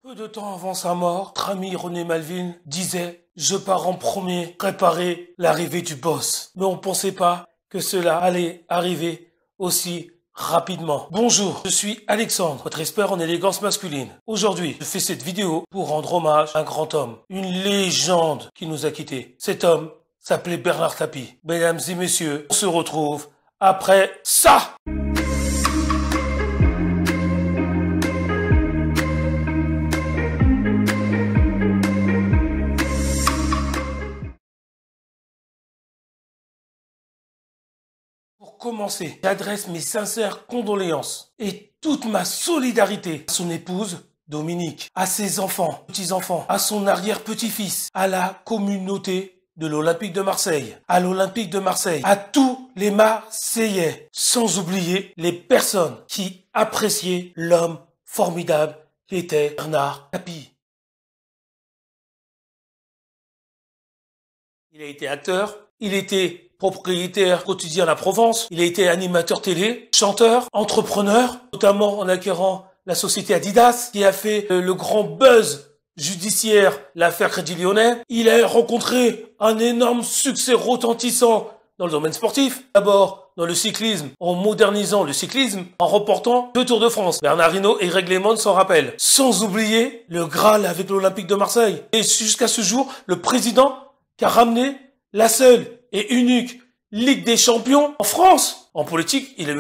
Peu de temps avant sa mort, notre ami René Malvin disait « Je pars en premier préparer l'arrivée du boss ». Mais on pensait pas que cela allait arriver aussi rapidement. Bonjour, je suis Alexandre, votre expert en élégance masculine. Aujourd'hui, je fais cette vidéo pour rendre hommage à un grand homme, une légende qui nous a quittés. Cet homme s'appelait Bernard Tapie. Mesdames et messieurs, on se retrouve après ça. Pour commencer, j'adresse mes sincères condoléances et toute ma solidarité à son épouse, Dominique, à ses enfants, petits-enfants, à son arrière-petit-fils, à la communauté de l'Olympique de Marseille, à l'Olympique de Marseille, à tous les Marseillais, sans oublier les personnes qui appréciaient l'homme formidable qui était Bernard Tapie. Il a été acteur, il était propriétaire quotidien La Provence, il a été animateur télé, chanteur, entrepreneur, notamment en acquérant la société Adidas, qui a fait le grand buzz judiciaire, l'affaire Crédit Lyonnais. Il a rencontré un énorme succès retentissant dans le domaine sportif. D'abord, dans le cyclisme, en modernisant le cyclisme, en remportant 2 Tours de France. Bernard Hinault et Greg LeMond s'en rappellent. Sans oublier le Graal avec l'Olympique de Marseille. Et jusqu'à ce jour, le président qui a ramené la seule et unique Ligue des Champions en France. En politique, il a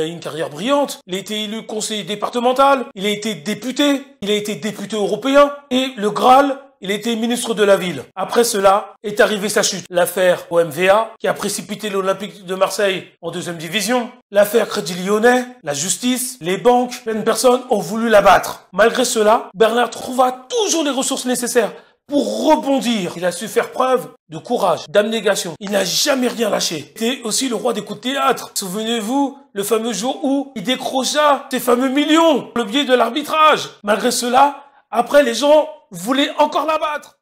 eu une carrière brillante. Il a été élu conseiller départemental. Il a été député. Il a été député européen. Et le Graal, il a été ministre de la Ville. Après cela, est arrivée sa chute. L'affaire OMVA, qui a précipité l'Olympique de Marseille en 2e division. L'affaire Crédit Lyonnais, la justice, les banques. Plein de personnes ont voulu l'abattre. Malgré cela, Bernard trouva toujours les ressources nécessaires pour rebondir. Il a su faire preuve de courage, d'abnégation. Il n'a jamais rien lâché. Il était aussi le roi des coups de théâtre. Souvenez-vous, le fameux jour où il décrocha ses fameux millions par le biais de l'arbitrage. Malgré cela, après, les gens voulaient encore l'abattre.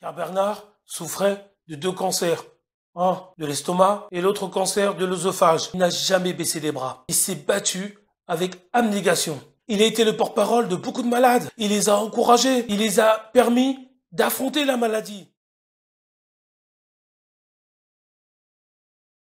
Car Bernard souffrait de 2 cancers. Un de l'estomac et l'autre cancer de l'œsophage. Il n'a jamais baissé les bras. Il s'est battu avec abnégation. Il a été le porte-parole de beaucoup de malades. Il les a encouragés. Il les a permis d'affronter la maladie.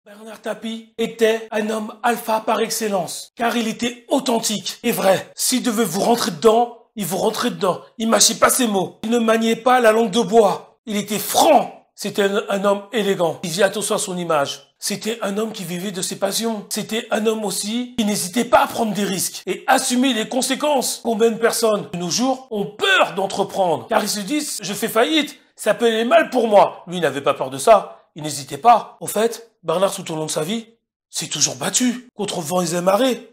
Bernard Tapie était un homme alpha par excellence, car il était authentique et vrai. S'il devait vous rentrer dedans, il vous rentrait dedans. Il mâchait pas ses mots. Il ne maniait pas la langue de bois. Il était franc. C'était un homme élégant. Il faisait attention à son image. C'était un homme qui vivait de ses passions. C'était un homme aussi qui n'hésitait pas à prendre des risques et assumer les conséquences. Combien de personnes de nos jours ont peur d'entreprendre car ils se disent « je fais faillite, ça peut aller mal pour moi ». Lui, il n'avait pas peur de ça. Il n'hésitait pas. En fait, Bernard, tout au long de sa vie, s'est toujours battu contre vents et marées.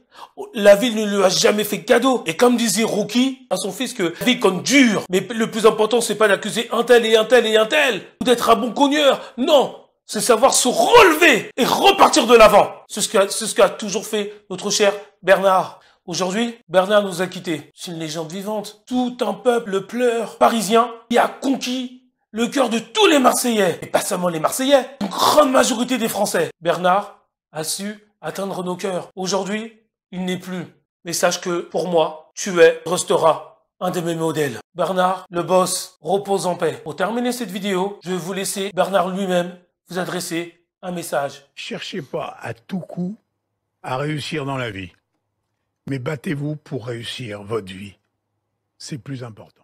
La vie ne lui a jamais fait de cadeau. Et comme disait Rocky à son fils que la vie compte dur. Mais le plus important, c'est pas d'accuser un tel et un tel et un tel. Ou d'être un bon cogneur. Non. C'est savoir se relever et repartir de l'avant. C'est ce qu'a toujours fait notre cher Bernard. Aujourd'hui, Bernard nous a quittés. C'est une légende vivante. Tout un peuple pleure parisien qui a conquis le cœur de tous les Marseillais. Et pas seulement les Marseillais. Une grande majorité des Français. Bernard a su atteindre nos cœurs. Aujourd'hui, il n'est plus. Mais sache que, pour moi, tu resteras un de mes modèles. Bernard, le boss, repose en paix. Pour terminer cette vidéo, je vais vous laisser Bernard lui-même vous adresser un message. Cherchez pas à tout coup à réussir dans la vie, mais battez-vous pour réussir votre vie. C'est plus important.